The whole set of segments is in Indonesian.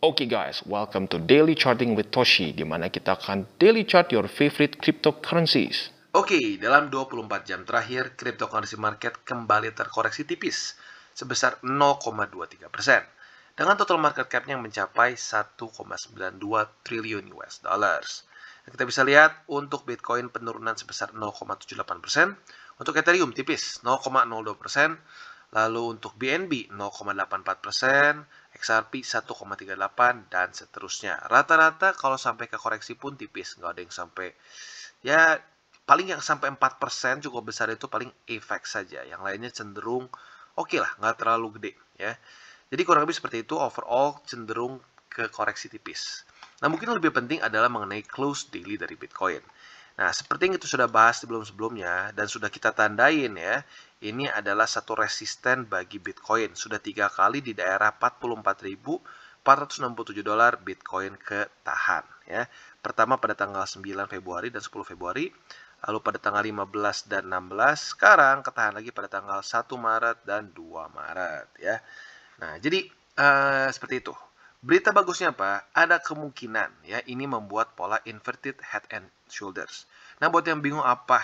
Oke guys, welcome to Daily Charting with Toshi, di mana kita akan daily chart your favorite cryptocurrencies. Oke, dalam 24 jam terakhir, cryptocurrency market kembali terkoreksi tipis sebesar 0,23%, dengan total market cap-nya mencapai 1,92 triliun US dollars. Dan kita bisa lihat untuk Bitcoin penurunan sebesar 0,78%, untuk Ethereum tipis 0,02%, lalu untuk BNB 0,84%, XRP 1,38%, dan seterusnya. Rata-rata kalau sampai ke koreksi pun tipis, nggak ada yang sampai, ya paling yang sampai 4% cukup besar itu paling efek saja. Yang lainnya cenderung oke lah, nggak terlalu gede ya. Jadi kurang lebih seperti itu, overall cenderung ke koreksi tipis. Nah, mungkin lebih penting adalah mengenai close daily dari Bitcoin. Nah, seperti yang itu sudah bahas sebelum-sebelumnya dan sudah kita tandain ya, ini adalah satu resisten bagi Bitcoin. Sudah 3 kali di daerah 44.467 dolar Bitcoin ketahan ya. Pertama pada tanggal 9 Februari dan 10 Februari, lalu pada tanggal 15 dan 16, sekarang ketahan lagi pada tanggal 1 Maret dan 2 Maret ya. Nah, jadi seperti itu. Berita bagusnya apa? Ada kemungkinan ya ini membuat pola inverted head and shoulders. Nah, buat yang bingung apa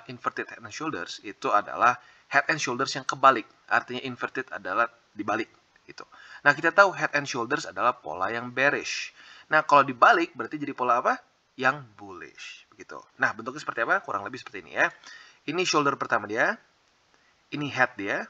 inverted head and shoulders, itu adalah head and shoulders yang kebalik. Artinya inverted adalah dibalik gitu. Nah, kita tahu head and shoulders adalah pola yang bearish. Nah, kalau dibalik berarti jadi pola apa? Yang bullish begitu. Nah, bentuknya seperti apa? Kurang lebih seperti ini ya. Ini shoulder pertama dia, ini head dia.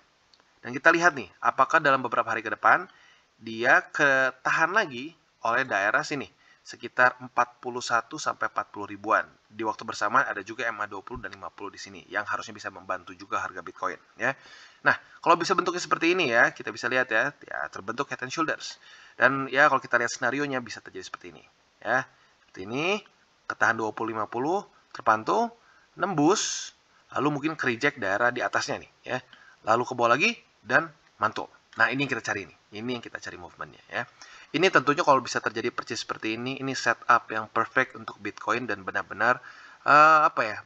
Dan kita lihat nih, apakah dalam beberapa hari ke depan dia ketahan lagi oleh daerah sini, sekitar 41 sampai 40 ribuan. Di waktu bersamaan ada juga MA20 dan 50 di sini yang harusnya bisa membantu juga harga Bitcoin ya. Nah, kalau bisa bentuknya seperti ini ya, kita bisa lihat ya terbentuk head and shoulders. Dan ya kalau kita lihat scenarionya bisa terjadi seperti ini ya. Seperti ini, ketahan 20-50, terpantul, nembus, lalu mungkin ke reject daerah di atasnya nih ya. Lalu ke bawah lagi dan mantul. Nah, ini yang kita cari nih. Ini yang kita cari movementnya ya. Ini tentunya kalau bisa terjadi purchase seperti ini setup yang perfect untuk Bitcoin dan benar-benar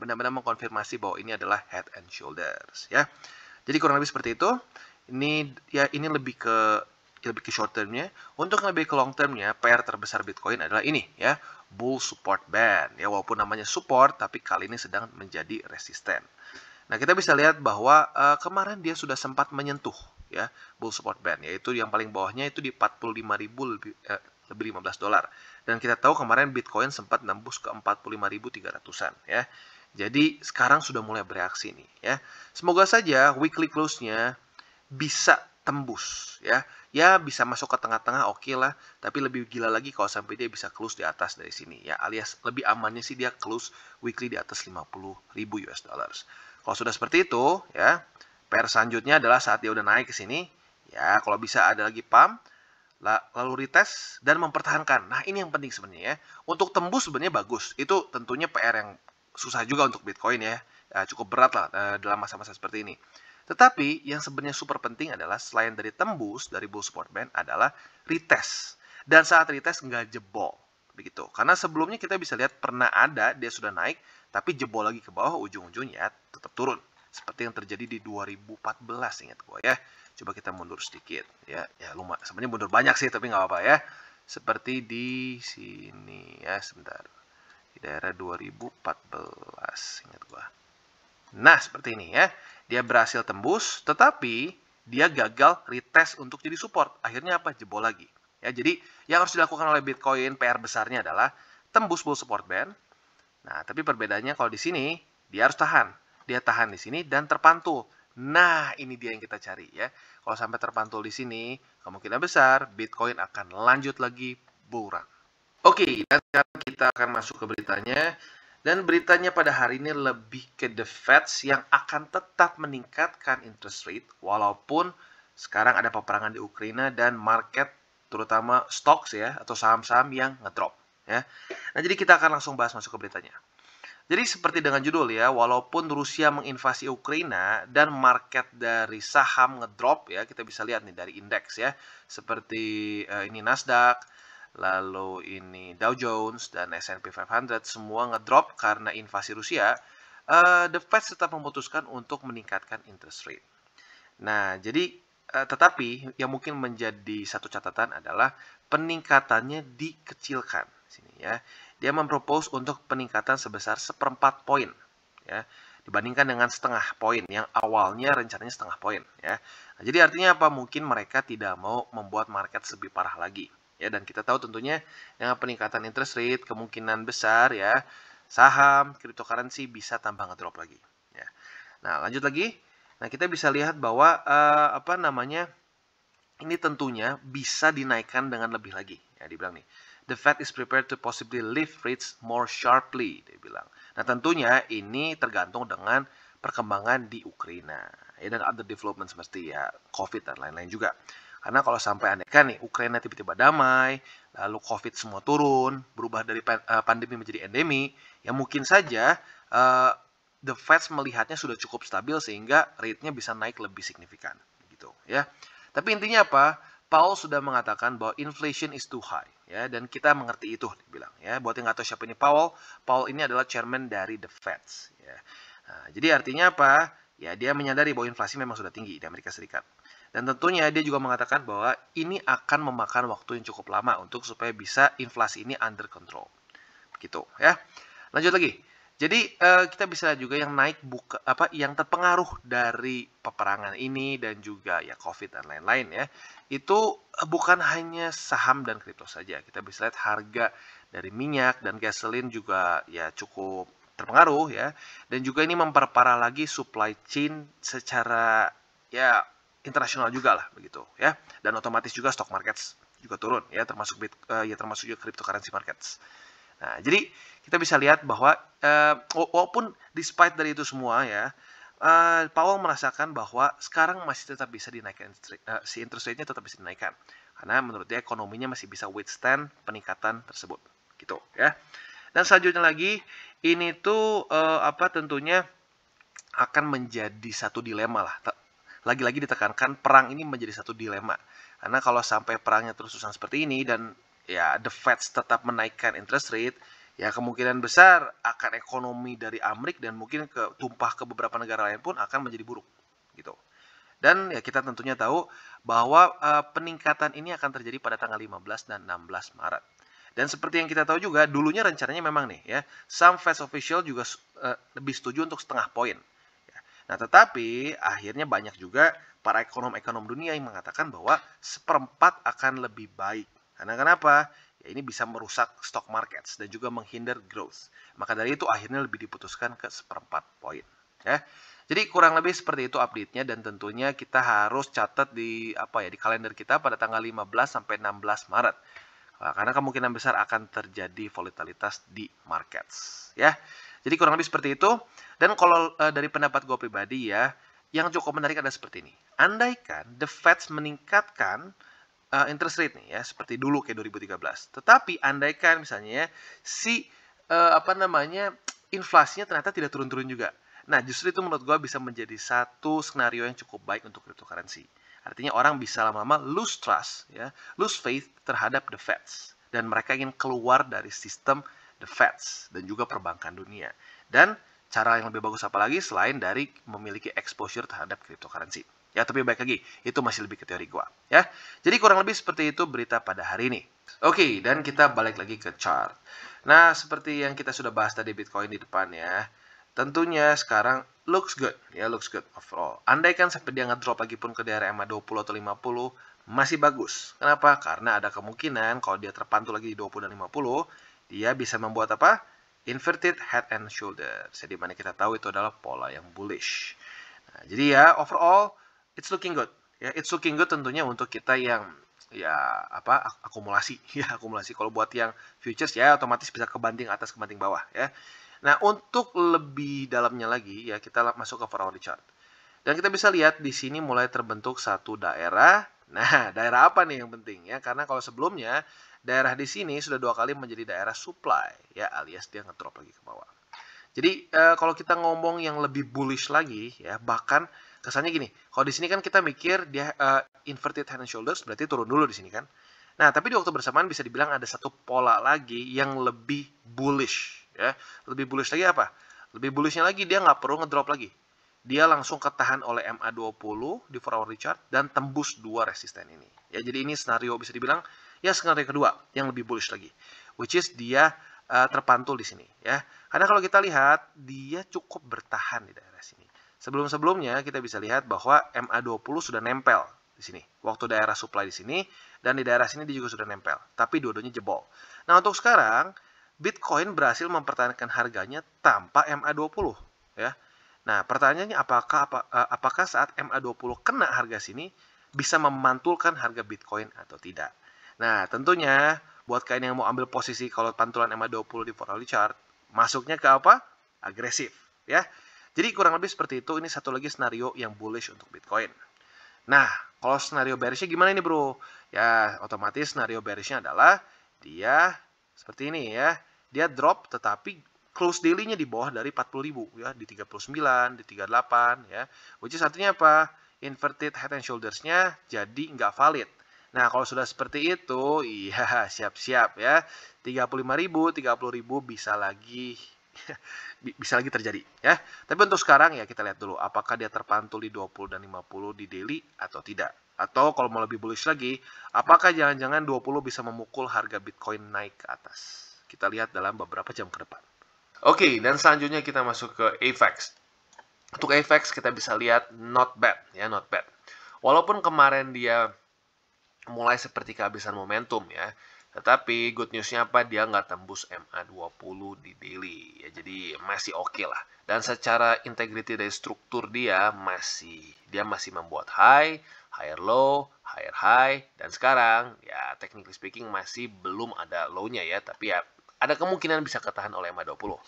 benar-benar mengkonfirmasi bahwa ini adalah head and shoulders ya. Jadi kurang lebih seperti itu. Ini lebih ke short termnya. Untuk lebih ke long termnya, PR terbesar Bitcoin adalah ini ya, bull support band ya. Walaupun namanya support, tapi kali ini sedang menjadi resisten. Nah, kita bisa lihat bahwa kemarin dia sudah sempat menyentuh ya bull support band, yaitu yang paling bawahnya itu di 45.000 lebih 15 dolar. Dan kita tahu kemarin Bitcoin sempat nembus ke 45.300-an ya. Jadi sekarang sudah mulai bereaksi nih ya. Semoga saja weekly close-nya bisa tembus ya. Ya bisa masuk ke tengah-tengah oke lah, tapi lebih gila lagi kalau sampai dia bisa close di atas dari sini ya, alias lebih amannya sih dia close weekly di atas 50.000 US dollars. Kalau sudah seperti itu, ya, PR selanjutnya adalah saat dia udah naik ke sini, ya, kalau bisa ada lagi pump, lalu retest dan mempertahankan. Nah, ini yang penting sebenarnya ya. Untuk tembus sebenarnya bagus. Itu tentunya PR yang susah juga untuk Bitcoin ya. Cukup berat lah dalam masa-masa seperti ini. Tetapi yang sebenarnya super penting adalah selain dari tembus dari bull support band adalah retest. Dan saat retest nggak jebol begitu. Karena sebelumnya kita bisa lihat pernah ada dia sudah naik tapi jebol lagi ke bawah, ujung-ujungnya tetap turun. Seperti yang terjadi di 2014, ingat gue ya. Coba kita mundur sedikit ya. Ya lumayan, sebenarnya mundur banyak sih tapi nggak apa-apa ya. Seperti di sini ya, sebentar. Di daerah 2014, ingat gue. Nah, seperti ini ya. Dia berhasil tembus, tetapi dia gagal retest untuk jadi support. Akhirnya apa? Jebol lagi. Ya, jadi yang harus dilakukan oleh Bitcoin, PR besarnya adalah tembus bull support band. Nah, tapi perbedaannya kalau di sini dia harus tahan. Dia tahan di sini dan terpantul. Nah, ini dia yang kita cari ya. Kalau sampai terpantul di sini, kemungkinan besar Bitcoin akan lanjut lagi bull run. Oke, dan sekarang kita akan masuk ke beritanya. Dan beritanya pada hari ini lebih ke the Fed yang akan tetap meningkatkan interest rate walaupun sekarang ada peperangan di Ukraina dan market terutama stocks ya atau saham-saham yang ngedrop ya. Nah, jadi kita akan langsung bahas masuk ke beritanya. Jadi seperti dengan judul ya, walaupun Rusia menginvasi Ukraina dan market dari saham ngedrop ya, kita bisa lihat nih dari indeks ya, seperti ini Nasdaq, lalu ini Dow Jones dan S&P 500 semua ngedrop karena invasi Rusia. The Fed tetap memutuskan untuk meningkatkan interest rate. Nah, jadi tetapi yang mungkin menjadi satu catatan adalah peningkatannya dikecilkan. Sini ya. Dia mempropose untuk peningkatan sebesar 1/4 poin ya, dibandingkan dengan setengah poin yang awalnya rencananya setengah poin ya. Nah, jadi artinya apa? Mungkin mereka tidak mau membuat market lebih parah lagi ya, dan kita tahu tentunya dengan peningkatan interest rate kemungkinan besar ya saham, cryptocurrency bisa tambah ngedrop lagi ya. Nah, lanjut lagi. Nah, kita bisa lihat bahwa ini tentunya bisa dinaikkan dengan lebih lagi ya, dibilang nih. The Fed is prepared to possibly lift rates more sharply, dia bilang. Nah, tentunya ini tergantung dengan perkembangan di Ukraina ya, dan other development seperti ya COVID dan lain-lain juga. Karena kalau sampai andaikan nih Ukraina tiba-tiba damai, lalu COVID semua turun, berubah dari pandemi menjadi endemi, ya mungkin saja the Fed melihatnya sudah cukup stabil sehingga rate-nya bisa naik lebih signifikan gitu ya. Tapi intinya apa? Powell sudah mengatakan bahwa inflation is too high ya, dan kita mengerti itu, dibilang ya. Buat yang nggak tahu siapa ini Powell, Powell ini adalah chairman dari the Fed ya. Nah, jadi artinya apa? Ya, dia menyadari bahwa inflasi memang sudah tinggi di Amerika Serikat. Dan tentunya dia juga mengatakan bahwa ini akan memakan waktu yang cukup lama untuk supaya bisa inflasi ini under control. Begitu ya. Lanjut lagi. Jadi kita bisa lihat juga yang naik yang terpengaruh dari peperangan ini dan juga ya COVID dan lain-lain ya. Itu bukan hanya saham dan kripto saja. Kita bisa lihat harga dari minyak dan gasolin juga ya cukup terpengaruh ya. Dan juga ini memperparah lagi supply chain secara ya internasional juga lah begitu ya. Dan otomatis juga stock markets juga turun ya, termasuk juga cryptocurrency markets. Nah, jadi kita bisa lihat bahwa walaupun despite dari itu semua ya, Powell merasakan bahwa sekarang masih tetap bisa dinaikkan, si interest rate-nya tetap bisa dinaikkan. Karena menurut dia ekonominya masih bisa withstand peningkatan tersebut. Gitu ya. Dan selanjutnya lagi, ini tuh tentunya akan menjadi satu dilema lah. Lagi-lagi ditekankan perang ini menjadi satu dilema. Karena kalau sampai perangnya terus-terusan seperti ini dan ya the Fed tetap menaikkan interest rate, ya kemungkinan besar akan ekonomi dari Amerika dan mungkin tumpah ke beberapa negara lain pun akan menjadi buruk gitu. Dan ya kita tentunya tahu bahwa peningkatan ini akan terjadi pada tanggal 15 dan 16 Maret. Dan seperti yang kita tahu juga, dulunya rencananya memang nih ya, some Fed official juga lebih setuju untuk setengah poin. Ya. Nah, tetapi akhirnya banyak juga para ekonom-ekonom dunia yang mengatakan bahwa 1/4 akan lebih baik. Karena kenapa? Ya, ini bisa merusak stock markets dan juga menghindar growth. Maka dari itu akhirnya lebih diputuskan ke 1/4 poin. Ya. Jadi kurang lebih seperti itu update-nya, dan tentunya kita harus catat di di kalender kita pada tanggal 15 sampai 16 Maret. Karena kemungkinan besar akan terjadi volatilitas di markets, ya. Jadi kurang lebih seperti itu. Dan kalau dari pendapat gue pribadi ya, yang cukup menarik adalah seperti ini. Andaikan the Fed meningkatkan interest rate nih ya, seperti dulu kayak 2013. Tetapi andaikan misalnya inflasinya ternyata tidak turun-turun juga. Nah, justru itu menurut gue bisa menjadi satu skenario yang cukup baik untuk cryptocurrency. Artinya orang bisa lama-lama lose trust, ya, lose faith terhadap the Feds. Dan mereka ingin keluar dari sistem the Feds dan juga perbankan dunia. Dan cara yang lebih bagus apa lagi selain dari memiliki exposure terhadap cryptocurrency. Ya, tapi baik lagi, itu masih lebih ke teori gua. Ya, jadi kurang lebih seperti itu berita pada hari ini. Oke, dan kita balik lagi ke chart. Nah, seperti yang kita sudah bahas tadi Bitcoin di depan ya. Tentunya sekarang looks good, ya looks good overall. Andaikan sampai dia ngedrop lagi pun ke daerah EMA 20 atau 50, masih bagus. Kenapa? Karena ada kemungkinan kalau dia terpantul lagi di 20 dan 50, dia bisa membuat apa? Inverted head and shoulder. Jadi mana kita tahu itu adalah pola yang bullish. Nah, jadi ya overall it's looking good. Ya, it's looking good tentunya untuk kita yang akumulasi. Ya, akumulasi. Kalau buat yang futures ya otomatis bisa kebanting atas kebanting bawah ya. Nah, untuk lebih dalamnya lagi ya kita masuk ke 4 hourly chart. Dan kita bisa lihat di sini mulai terbentuk satu daerah. Nah, daerah apa nih yang penting ya? Karena kalau sebelumnya daerah di sini sudah 2 kali menjadi daerah supply ya, alias dia ngedrop lagi ke bawah. Jadi kalau kita ngomong yang lebih bullish lagi ya, bahkan kesannya gini, kalau di sini kan kita mikir dia inverted head and shoulders, berarti turun dulu di sini kan. Nah, tapi di waktu bersamaan bisa dibilang ada satu pola lagi yang lebih bullish ya. Lebih bullish lagi apa? Lebih bullishnya lagi dia nggak perlu ngedrop lagi. Dia langsung ketahan oleh MA20 di 4 hourly chart dan tembus 2 resisten ini. Ya, jadi ini skenario bisa dibilang ya skenario kedua yang lebih bullish lagi, which is dia terpantul di sini ya. Karena kalau kita lihat dia cukup bertahan di daerah sini. Sebelum-sebelumnya kita bisa lihat bahwa MA20 sudah nempel di sini. Waktu daerah supply di sini dan di daerah sini dia juga sudah nempel, tapi dua-duanya jebol. Nah, untuk sekarang Bitcoin berhasil mempertahankan harganya tanpa MA20 ya. Nah, pertanyaannya apakah saat MA20 kena harga sini bisa memantulkan harga Bitcoin atau tidak? Nah, tentunya buat kalian yang mau ambil posisi kalau pantulan MA20 di 4-hourly chart, masuknya ke apa? Agresif, ya. Jadi kurang lebih seperti itu. Ini satu lagi scenario yang bullish untuk Bitcoin. Nah, kalau scenario bearishnya gimana ini, bro? Ya, otomatis scenario bearishnya adalah dia seperti ini ya. Dia drop tetapi close daily-nya di bawah dari 40.000 ya, di 39, di 38 ya. Which is artinya apa? Inverted head and shoulders-nya jadi nggak valid. Nah, kalau sudah seperti itu, iya siap-siap ya. 35.000, 30.000 bisa lagi terjadi ya. Tapi untuk sekarang ya kita lihat dulu apakah dia terpantul di 20 dan 50 di daily atau tidak. Atau kalau mau lebih bullish lagi, apakah jangan-jangan 20 bisa memukul harga Bitcoin naik ke atas. Kita lihat dalam beberapa jam ke depan. Oke, dan selanjutnya kita masuk ke AVAX. Untuk AVAX kita bisa lihat not bad ya, not bad. Walaupun kemarin dia mulai seperti kehabisan momentum ya, tetapi good newsnya apa? Dia nggak tembus MA20 di daily ya, jadi masih oke lah. Dan secara integrity dari struktur dia masih membuat high, higher low, higher high, dan sekarang ya technically speaking masih belum ada low-nya ya, tapi ya ada kemungkinan bisa ketahan oleh MA20.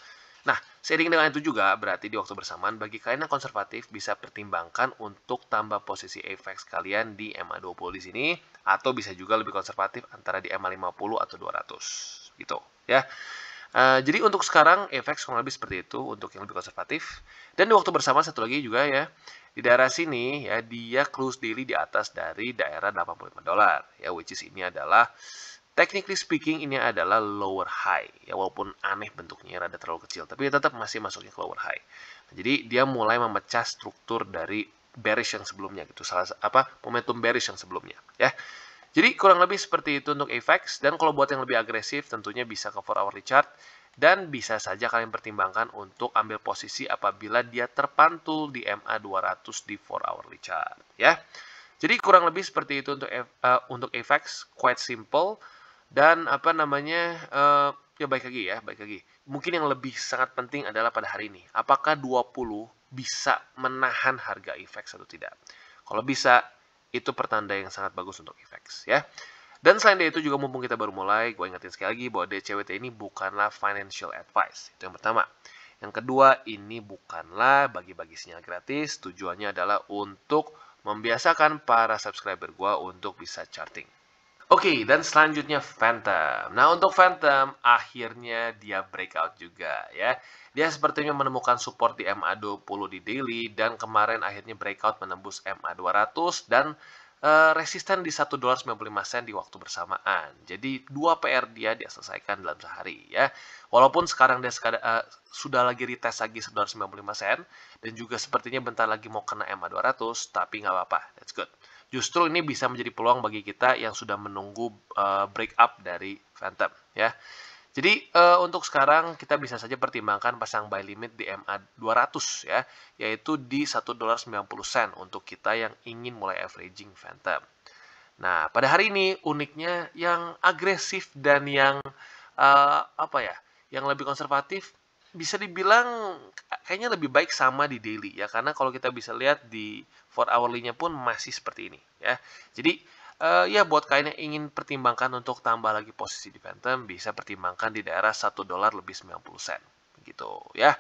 Nah, seiring dengan itu juga berarti di waktu bersamaan bagi kalian yang konservatif bisa pertimbangkan untuk tambah posisi AVAX kalian di MA20 di sini, atau bisa juga lebih konservatif antara di MA50 atau 200 gitu ya. Jadi untuk sekarang AVAX kurang lebih seperti itu untuk yang lebih konservatif. Dan di waktu bersamaan satu lagi juga ya, di daerah sini ya dia close daily di atas dari daerah $85 ya, which is ini adalah technically speaking ini adalah lower high ya, walaupun aneh bentuknya rada terlalu kecil, tapi tetap masih masuknya ke lower high. Nah, jadi dia mulai memecah struktur dari bearish yang sebelumnya gitu, momentum bearish yang sebelumnya ya. Jadi kurang lebih seperti itu untuk AVAX, dan kalau buat yang lebih agresif tentunya bisa ke 4-hourly chart dan bisa saja kalian pertimbangkan untuk ambil posisi apabila dia terpantul di MA200 di 4-hourly chart ya. Jadi kurang lebih seperti itu untuk AVAX, quite simple. Dan ya baik lagi. Mungkin yang lebih sangat penting adalah pada hari ini, apakah 20 bisa menahan harga AVAX atau tidak. Kalau bisa, itu pertanda yang sangat bagus untuk AVAX ya. Dan selain dari itu juga mumpung kita baru mulai, gue ingetin sekali lagi bahwa DCWT ini bukanlah financial advice. Itu yang pertama. Yang kedua, ini bukanlah bagi-bagi sinyal gratis. Tujuannya adalah untuk membiasakan para subscriber gue untuk bisa charting. Oke, dan selanjutnya Phantom. Nah, untuk Phantom, akhirnya dia breakout juga ya. Dia sepertinya menemukan support di MA20 di daily, dan kemarin akhirnya breakout menembus MA200 dan resisten di $1.95 di waktu bersamaan. Jadi, 2 PR dia selesaikan dalam sehari ya. Walaupun sekarang dia sudah lagi retest lagi $1.95 dan juga sepertinya bentar lagi mau kena MA200, tapi nggak apa-apa, that's good. Justru ini bisa menjadi peluang bagi kita yang sudah menunggu break up dari Phantom ya. Jadi untuk sekarang kita bisa saja pertimbangkan pasang buy limit di MA200 ya, yaitu di $1.90 untuk kita yang ingin mulai averaging Phantom. Nah, pada hari ini uniknya yang agresif dan yang yang lebih konservatif bisa dibilang kayaknya lebih baik sama di daily ya, karena kalau kita bisa lihat di 4-hourly-nya pun masih seperti ini ya. Jadi ya buat kalian yang ingin pertimbangkan untuk tambah lagi posisi di Phantom, bisa pertimbangkan di daerah $1.90 gitu ya.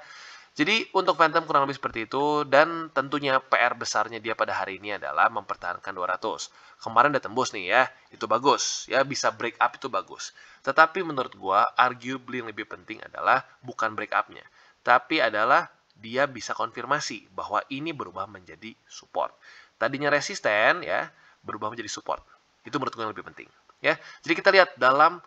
Jadi untuk Phantom kurang lebih seperti itu, dan tentunya PR besarnya dia pada hari ini adalah mempertahankan 200. Kemarin udah tembus nih ya, itu bagus ya, bisa break up itu bagus. Tetapi menurut gua arguably yang lebih penting adalah bukan break up-nya, tapi adalah dia bisa konfirmasi bahwa ini berubah menjadi support. Tadinya resisten ya, berubah menjadi support. Itu menurut gua yang lebih penting ya. Jadi kita lihat dalam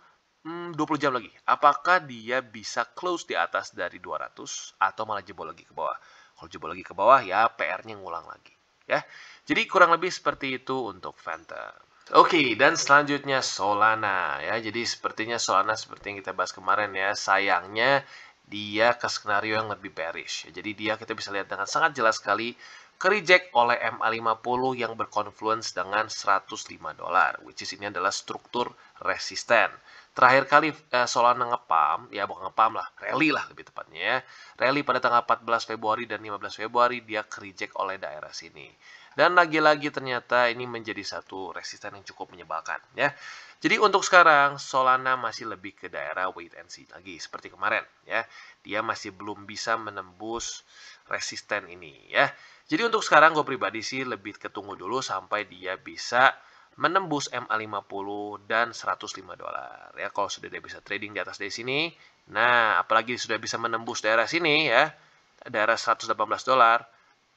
20 jam lagi, apakah dia bisa close di atas dari 200 atau malah jebol lagi ke bawah. Kalau jebol lagi ke bawah ya PR-nya ngulang lagi ya. Jadi kurang lebih seperti itu untuk Phantom. Oke, dan selanjutnya Solana ya. Jadi sepertinya Solana seperti yang kita bahas kemarin ya, sayangnya dia ke skenario yang lebih bearish. Jadi dia kita bisa lihat dengan sangat jelas sekali ke reject oleh MA50 yang berkonfluence dengan $105, which is ini adalah struktur resisten. Terakhir kali Solana ngepump, ya bukan ngepump lah, rally lah lebih tepatnya ya. Rally pada tanggal 14 Februari dan 15 Februari dia ke reject oleh daerah sini. Dan lagi-lagi ternyata ini menjadi satu resisten yang cukup menyebalkan ya. Jadi untuk sekarang Solana masih lebih ke daerah wait and see lagi seperti kemarin ya. Dia masih belum bisa menembus resisten ini ya. Jadi untuk sekarang gue pribadi sih lebih ketunggu dulu sampai dia bisa menembus MA50 dan $105 ya. Kalau sudah dia bisa trading di atas dari sini, nah apalagi sudah bisa menembus daerah sini ya, daerah $118,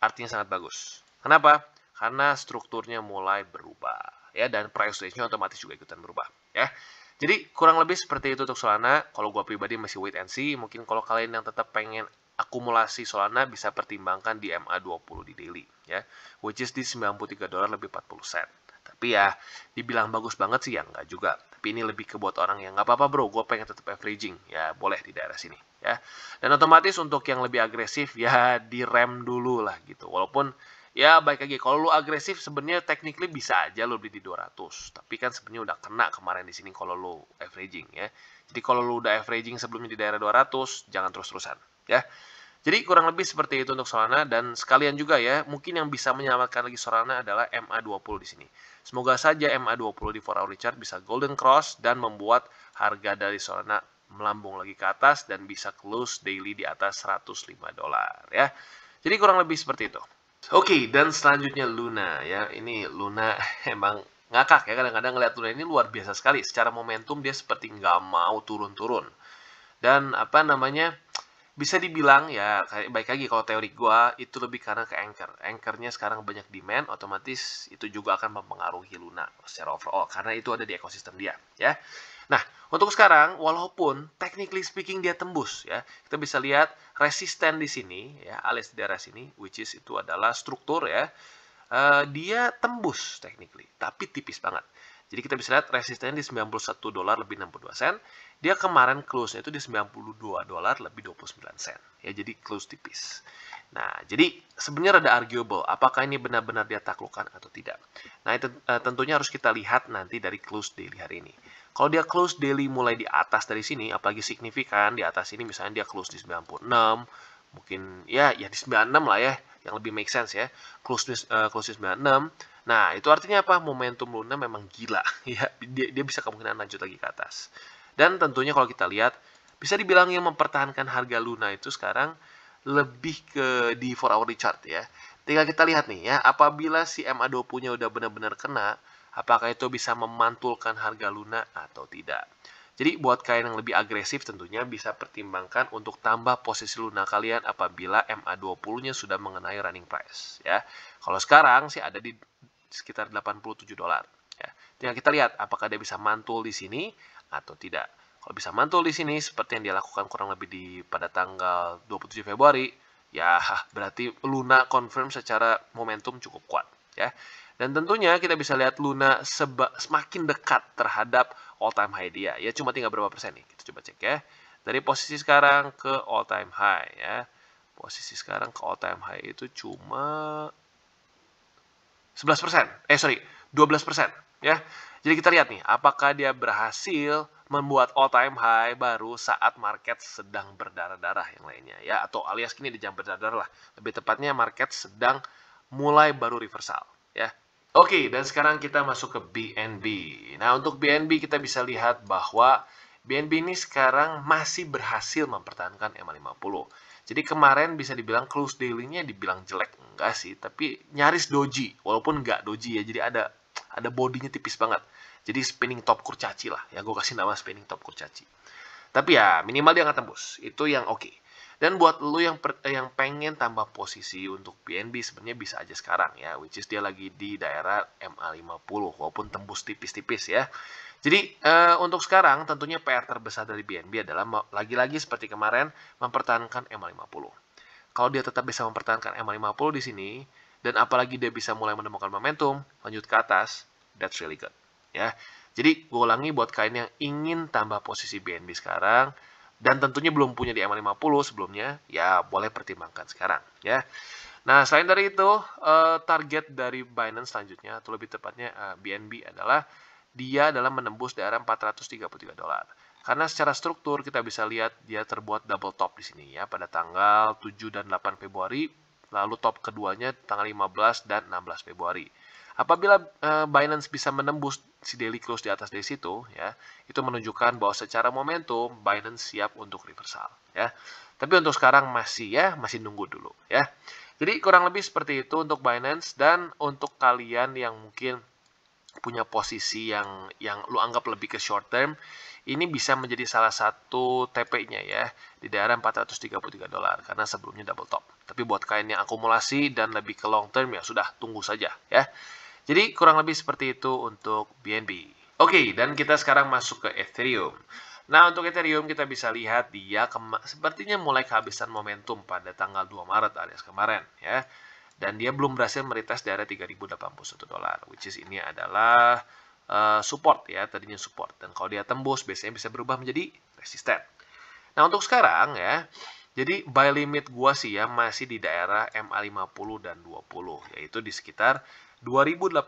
artinya sangat bagus. Kenapa? Karena strukturnya mulai berubah ya, dan price range-nya otomatis juga ikutan berubah ya. Jadi kurang lebih seperti itu untuk Solana. Kalau gue pribadi masih wait and see. Mungkin kalau kalian yang tetap pengen akumulasi Solana bisa pertimbangkan di MA20 di daily ya, which is di $93 lebih 40 sen. Tapi ya dibilang bagus banget sih ya enggak juga. Tapi ini lebih ke buat orang yang nggak apa-apa bro, gue pengen tetap averaging ya, boleh di daerah sini ya. Dan otomatis untuk yang lebih agresif ya direm dulu lah gitu. Walaupun ya baik lagi, kalau lu agresif sebenarnya technically bisa aja lu beli di 200. Tapi kan sebenarnya udah kena kemarin di sini kalau lu averaging ya. Jadi kalau lu udah averaging sebelumnya di daerah 200, jangan terus-terusan ya. Jadi kurang lebih seperti itu untuk Solana, dan sekalian juga ya, mungkin yang bisa menyelamatkan lagi Solana adalah MA20 di sini. Semoga saja MA20 di 4 hour chart bisa golden cross dan membuat harga dari Solana melambung lagi ke atas dan bisa close daily di atas $105 ya. Jadi kurang lebih seperti itu. Oke, dan selanjutnya Luna ya. Ini Luna emang ngakak ya, kadang-kadang ngeliat Luna ini luar biasa sekali. Secara momentum dia seperti nggak mau turun-turun. Dan apa namanya, bisa dibilang ya, baik lagi kalau teori gua itu lebih karena ke anchor. Anchornya sekarang banyak demand, otomatis itu juga akan mempengaruhi Luna secara overall karena itu ada di ekosistem dia ya. Nah, untuk sekarang walaupun technically speaking dia tembus ya, kita bisa lihat resisten di sini ya, alias di daerah sini, which is itu adalah struktur ya. Dia tembus technically, tapi tipis banget. Jadi kita bisa lihat resistennya di $91 lebih 62 sen. Dia kemarin close-nya itu di $92 lebih 29 sen. Ya, jadi close tipis. Nah, jadi sebenarnya ada arguable. Apakah ini benar-benar dia taklukkan atau tidak? Nah, itu tentunya harus kita lihat nanti dari close daily hari ini. Kalau dia close daily mulai di atas dari sini, apalagi signifikan di atas ini, misalnya dia close di 96, mungkin ya di 96 lah ya, yang lebih make sense ya. Close di 96. Nah, itu artinya apa? Momentum Luna memang gila ya. Dia bisa kemungkinan lanjut lagi ke atas. Dan tentunya kalau kita lihat, bisa dibilang yang mempertahankan harga Luna itu sekarang lebih ke di 4 hour chart ya. Tinggal kita lihat nih ya, apabila si MA20-nya udah benar-benar kena, apakah itu bisa memantulkan harga Luna atau tidak. Jadi buat kalian yang lebih agresif tentunya bisa pertimbangkan untuk tambah posisi Luna kalian apabila MA20-nya sudah mengenai running price ya. Kalau sekarang sih ada di sekitar $87 ya. Tinggal kita lihat apakah dia bisa mantul di sini atau tidak. Kalau bisa mantul di sini seperti yang dia lakukan kurang lebih di pada tanggal 27 Februari, ya berarti Luna confirm secara momentum cukup kuat ya. Dan tentunya kita bisa lihat Luna semakin dekat terhadap all time high dia. Ya cuma tinggal berapa persen nih? Kita coba cek ya. Dari posisi sekarang ke all time high ya. Posisi sekarang ke all time high itu cuma 11%. 12% ya. Jadi kita lihat nih, apakah dia berhasil membuat all time high baru saat market sedang berdarah-darah yang lainnya ya, atau alias kini di jam berdarah-darah lah. Lebih tepatnya market sedang mulai baru reversal ya. Oke, dan sekarang kita masuk ke BNB. Nah, untuk BNB kita bisa lihat bahwa BNB ini sekarang masih berhasil mempertahankan MA50. Jadi kemarin bisa dibilang close daily-nya dibilang jelek, enggak sih, tapi nyaris doji, walaupun enggak doji ya, jadi ada bodinya tipis banget. Jadi spinning top kurcaci lah, ya gue kasih nama spinning top kurcaci. Tapi ya minimal dia nggak tembus, itu yang oke. Dan buat lu yang pengen tambah posisi untuk BNB sebenarnya bisa aja sekarang ya, which is dia lagi di daerah MA50 walaupun tembus tipis-tipis ya. Jadi untuk sekarang tentunya PR terbesar dari BNB adalah lagi-lagi seperti kemarin mempertahankan MA50. Kalau dia tetap bisa mempertahankan MA50 di sini dan apalagi dia bisa mulai menemukan momentum lanjut ke atas, that's really good. ya. Jadi gue ulangi buat kalian yang ingin tambah posisi BNB sekarang dan tentunya belum punya di MA50 sebelumnya, ya boleh pertimbangkan sekarang ya. Nah, selain dari itu, target dari Binance selanjutnya, atau lebih tepatnya BNB adalah dia adalah menembus daerah $433. Karena secara struktur kita bisa lihat dia terbuat double top di sini ya pada tanggal 7 dan 8 Februari, lalu top keduanya tanggal 15 dan 16 Februari. Apabila Binance bisa menembus si daily close di atas dari situ ya, itu menunjukkan bahwa secara momentum Binance siap untuk reversal ya. Tapi untuk sekarang masih nunggu dulu ya. Jadi kurang lebih seperti itu untuk Binance, dan untuk kalian yang mungkin punya posisi yang lu anggap lebih ke short term, ini bisa menjadi salah satu TP-nya ya di daerah $433 karena sebelumnya double top. Tapi buat kalian yang akumulasi dan lebih ke long term ya sudah, tunggu saja ya. Jadi kurang lebih seperti itu untuk BNB. Oke, dan kita sekarang masuk ke Ethereum. Nah, untuk Ethereum kita bisa lihat dia sepertinya mulai kehabisan momentum pada tanggal 2 Maret alias kemarin ya. Dan dia belum berhasil meretest daerah $3.081, which is ini adalah support ya, tadinya support. Dan kalau dia tembus biasanya bisa berubah menjadi resisten. Nah, untuk sekarang ya, jadi buy limit gua sih ya masih di daerah MA50 dan 20, yaitu di sekitar $2.819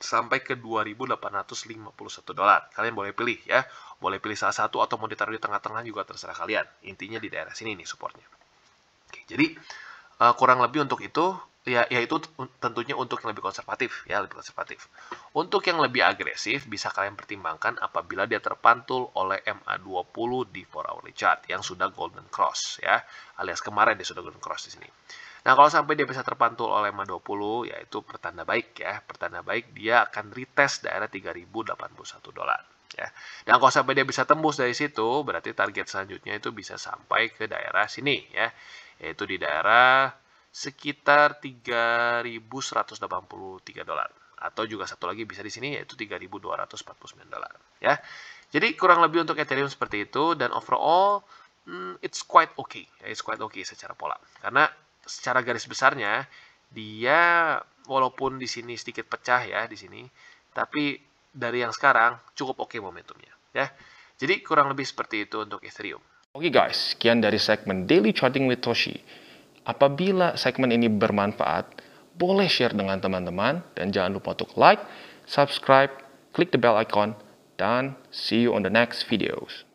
sampai ke $2.851. Kalian boleh pilih ya, boleh pilih salah satu atau mau ditaruh di tengah-tengah juga terserah kalian. Intinya di daerah sini nih supportnya. Oke, jadi kurang lebih untuk itu ya, yaitu tentunya untuk yang lebih konservatif ya, lebih konservatif. Untuk yang lebih agresif bisa kalian pertimbangkan apabila dia terpantul oleh MA20 di 4 hourly chart yang sudah golden cross ya, alias kemarin dia sudah golden cross di sini. Nah, kalau sampai dia bisa terpantul oleh MA20, yaitu pertanda baik ya, pertanda baik dia akan retest daerah $3.081 ya. Dan kalau sampai dia bisa tembus dari situ, berarti target selanjutnya itu bisa sampai ke daerah sini ya, yaitu di daerah sekitar $3.183, atau juga satu lagi bisa di sini yaitu $3.249 ya. Jadi kurang lebih untuk Ethereum seperti itu, dan overall it's quite okay ya, it's quite okay secara pola, karena secara garis besarnya dia walaupun di sini sedikit pecah ya di sini, tapi dari yang sekarang cukup oke momentumnya ya. Jadi kurang lebih seperti itu untuk Ethereum. Oke guys, sekian dari segmen Daily Charting with Toshi. Apabila segmen ini bermanfaat, boleh share dengan teman-teman, dan jangan lupa untuk like, subscribe, klik the bell icon, dan see you on the next videos.